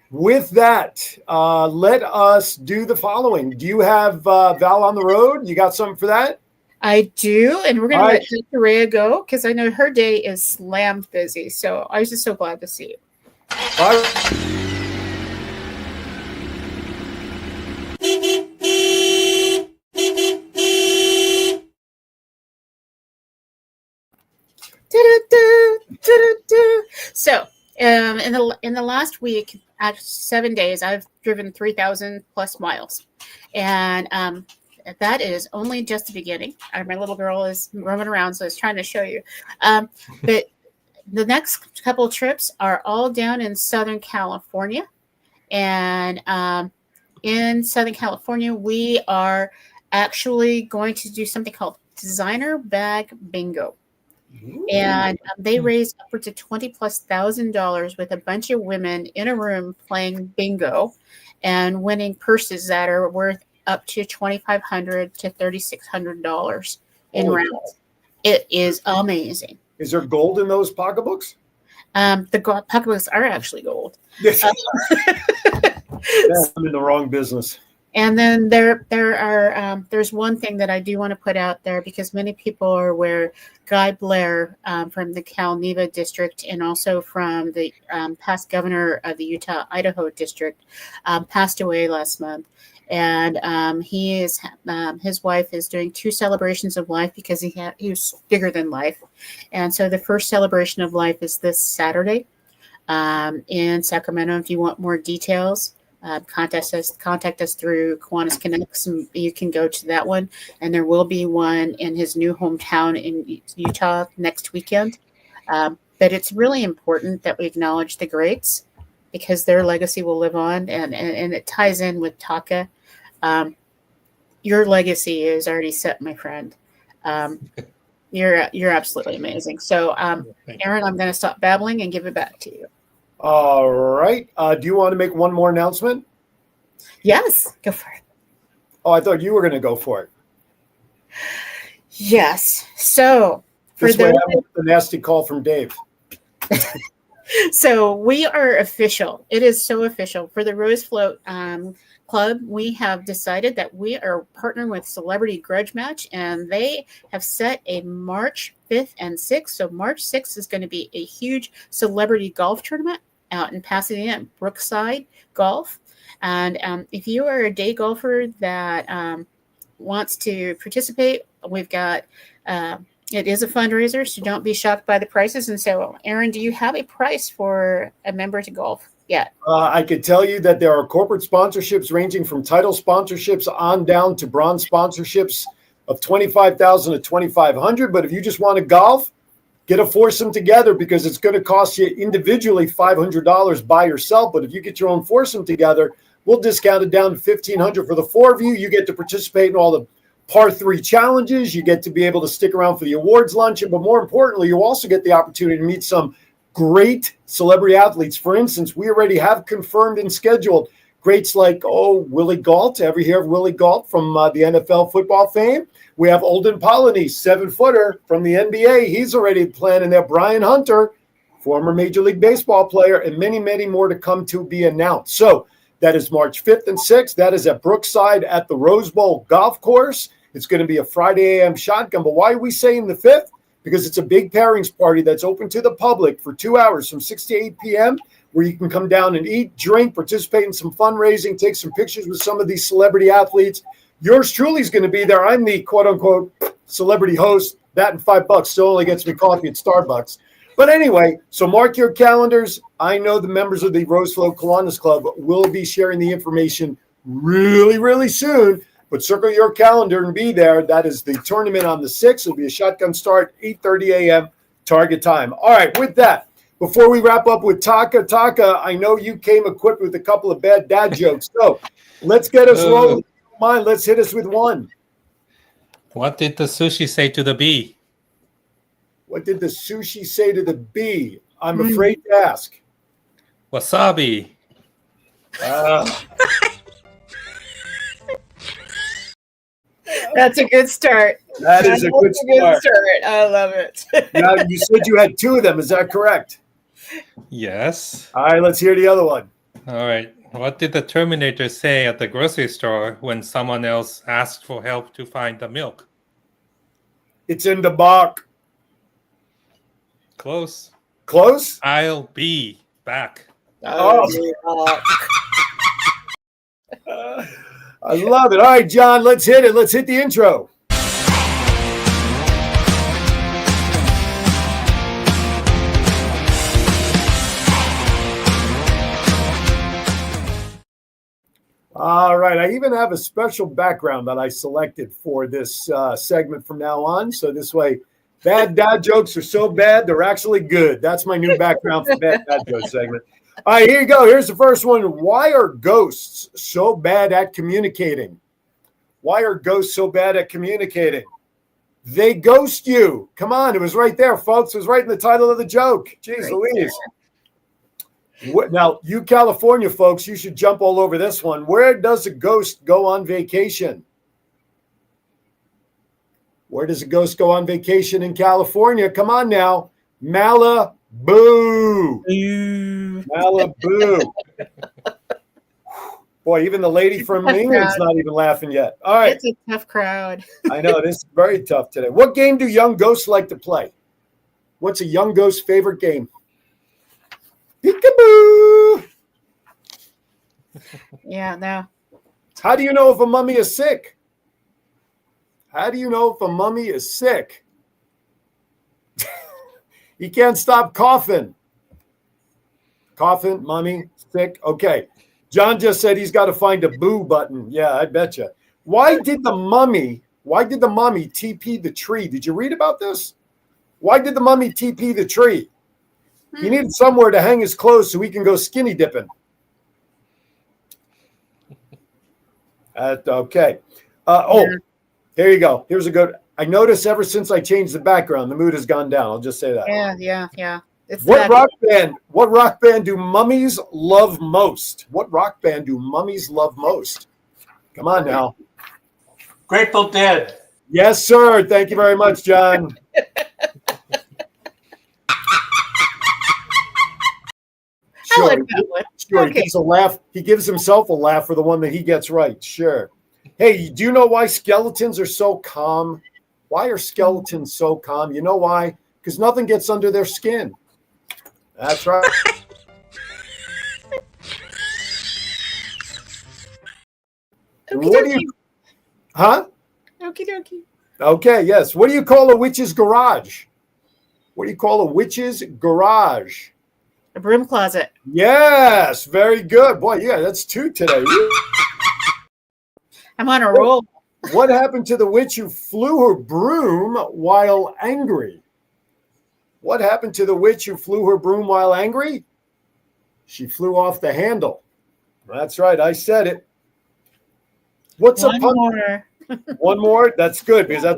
With that, let us do the following. Do you have Val on the road? You got something for that? I do, and we're going to let Dr. Rhea go because I know her day is slammed busy. So I was just so glad to see you. All So, in the last week, at 7 days, I've driven 3,000 plus miles, and that is only just the beginning. My little girl is roaming around, so I was trying to show you. But the next couple of trips are all down in Southern California, and in Southern California, we are actually going to do something called Designer Bag Bingo. And they raised upwards of $20,000+ with a bunch of women in a room playing bingo and winning purses that are worth up to $2,500 to $3,600 in rounds. It is amazing. Is there gold in those pocketbooks? The pocketbooks are actually gold. Yes. I'm in the wrong business. And then there's one thing that I do want to put out there because many people are aware. Guy Blair from the Cal-Neva district and also from the past governor of the Utah-Idaho district passed away last month. And his wife is doing 2 celebrations of life because he was bigger than life. And so the first celebration of life is this Saturday in Sacramento. If you want more details, contact us through Kiwanis Connects, and you can go to that one. And there will be one in his new hometown in Utah next weekend. But it's really important that we acknowledge the greats because their legacy will live on, and it ties in with Taka. Your legacy is already set, my friend. You're absolutely amazing. So, Aaron, I'm going to stop babbling and give it back to you. All right. Do you want to make one more announcement? Yes, go for it. Oh, I thought you were going to go for it. Yes. So, for the nasty call from Dave. So we are official. It is so official. For the Rose Float Club, we have decided that we are partnering with Celebrity Grudge Match, and they have set a March 5th and 6th. So March 6th is going to be a huge celebrity golf tournament out in Pasadena, Brookside Golf. And if you are a day golfer that wants to participate, we've got it is a fundraiser, so don't be shocked by the prices. And so, Aaron, do you have a price for a member to golf yet? I could tell you that there are corporate sponsorships ranging from title sponsorships on down to bronze sponsorships of $25,000 to $2,500. But if you just want to golf, get a foursome together because it's going to cost you individually $500 by yourself. But if you get your own foursome together, we'll discount it down to $1,500 for the 4 of you. You get to participate in all the Par 3 challenges. You get to be able to stick around for the awards luncheon, but more importantly, you also get the opportunity to meet some great celebrity athletes. For instance, we already have confirmed and scheduled greats like, Willie Gault. Ever hear of Willie Gault from the NFL football fame? We have Olden Polynice, 7-footer from the NBA. He's already planning there. Brian Hunter, former Major League Baseball player, and many, many more to come to be announced. So that is March 5th and 6th. That is at Brookside at the Rose Bowl Golf Course. It's going to be a Friday a.m. shotgun. But why are we saying the 5th? Because it's a big pairings party that's open to the public for 2 hours from 6 to 8 p.m., where you can come down and eat, drink, participate in some fundraising, take some pictures with some of these celebrity athletes. Yours truly is going to be there. I'm the quote-unquote celebrity host. That and $5 still only gets me coffee at Starbucks. But anyway, so mark your calendars. I know the members of the Roseflow Kiwanis Club will be sharing the information really, really soon. But circle your calendar and be there. That is the tournament on the 6th. It'll be a shotgun start, 8:30 a.m. target time. All right, with that, before we wrap up with Taka, I know you came equipped with a couple of bad dad jokes. So let's get us rolling. Come on, let's hit us with one. What did the sushi say to the bee? What did the sushi say to the bee? I'm afraid to ask. Wasabi. That's a good start. That is a good start. I love it. Now, you said you had 2 of them. Is that correct? Yes. All right, let's hear the other one. All right. What did the Terminator say at the grocery store when someone else asked for help to find the milk? It's in the box. Close. Close? I'll be back. Oh. I love it. All right, John, let's hit it. Let's hit the intro. All right. I even have a special background that I selected for this segment from now on. So this way, bad dad jokes are so bad, they're actually good. That's my new background for bad dad joke segment. All right, here you go. Here's the first one. Why are ghosts so bad at communicating? Why are ghosts so bad at communicating? They ghost you. Come on. It was right there, folks. It was right in the title of the joke. Jeez Louise. Now, you California folks, you should jump all over this one. Where does a ghost go on vacation? Where does a ghost go on vacation in California? Come on now. Malibu. Malibu. Boy, even the lady from England's not even laughing yet. All right. It's a tough crowd. I know. This is very tough today. What game do young ghosts like to play? What's a young ghost's favorite game? Peekaboo. Yeah, no. How do you know if a mummy is sick? How do you know if a mummy is sick? He can't stop coughing. Coughing, mummy, sick. Okay. John just said he's got to find a boo button. Yeah, I betcha. Why did the mummy TP the tree? Did you read about this? Why did the mummy TP the tree? He needed somewhere to hang his clothes so he can go skinny dipping. Okay. Here you go. Here's a good. I noticed ever since I changed the background, the mood has gone down. I'll just say that. Yeah. It's What rock band do mummies love most? What rock band do mummies love most? Come on now. Grateful Dead. Yes, sir. Thank you very much, John. I like that one. Sure. Okay. He gives a laugh. He gives himself a laugh for the one that he gets right. Sure. Hey, do you know why skeletons are so calm? Why are skeletons so calm? You know why? Because nothing gets under their skin. That's right. What do you? Huh? Okie dokie. Okay. Yes. What do you call a witch's garage? What do you call a witch's garage? A broom closet. Yes. Very good. Boy, yeah, that's 2 today. I'm on a roll. What happened to the witch who flew her broom while angry? What happened to the witch who flew her broom while angry? She flew off the handle. That's right. I said it. What's One a pumpkin? more. One more? That's good because I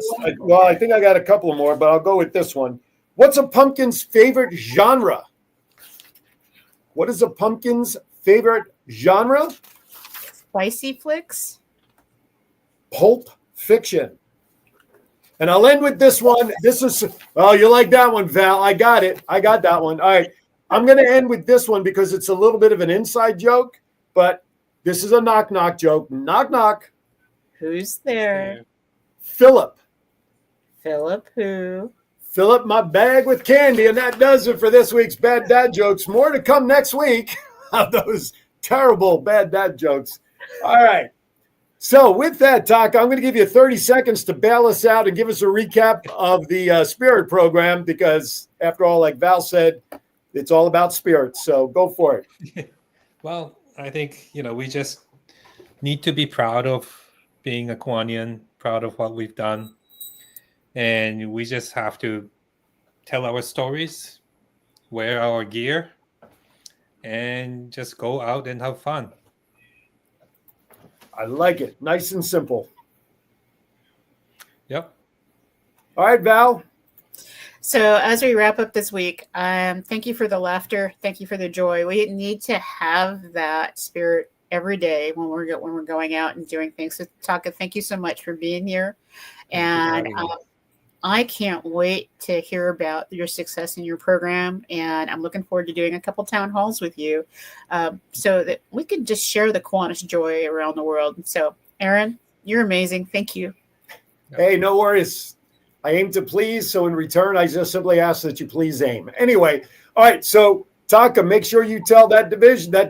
think I got a couple more, but I'll go with this one. What's a pumpkin's favorite genre? What is a pumpkin's favorite genre? Spicy flicks. Pulp fiction. And I'll end with this one. This is, oh, you like that one, Val. I got it. I got that one. All right. I'm going to end with this one because it's a little bit of an inside joke, but this is a knock-knock joke. Knock-knock. Who's there? Philip. Philip who? Fill up my bag with candy, and that does it for this week's Bad Dad Jokes. More to come next week of those terrible bad dad jokes. All right. So with that, Taka, I'm going to give you 30 seconds to bail us out and give us a recap of the Spirit program, because after all, like Val said, it's all about spirits. So go for it. Well, I think, we just need to be proud of being a Kiwanian, proud of what we've done. And we just have to tell our stories, wear our gear, and just go out and have fun. I like it. Nice and simple. Yep. All right, Val. So as we wrap up this week, thank you for the laughter. Thank you for the joy. We need to have that spirit every day when we're going out and doing things. So Taka, thank you so much for being here. And I can't wait to hear about your success in your program. And I'm looking forward to doing a couple town halls with you so that we could just share the Kiwanis joy around the world. So Aaron, you're amazing. Thank you. Hey, no worries. I aim to please. So in return, I just simply ask that you please aim. Anyway, all right. So Taka, make sure you tell that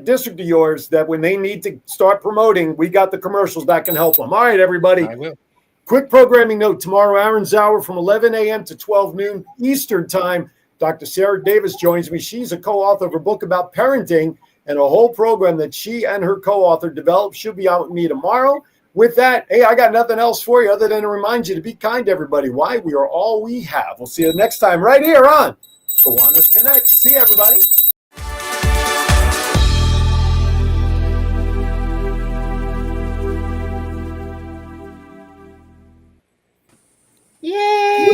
district of yours that when they need to start promoting, we got the commercials that can help them. All right, everybody. I will. Quick programming note. Tomorrow, Aaron's Hour from 11 a.m. to 12 noon Eastern time. Dr. Sarah Davis joins me. She's a co-author of a book about parenting, and a whole program that she and her co-author developed. She'll be out with me tomorrow. With that, hey, I got nothing else for you other than to remind you to be kind to everybody. Why? We are all we have. We'll see you next time right here on Kiwanis Connects. See you, everybody. Yay!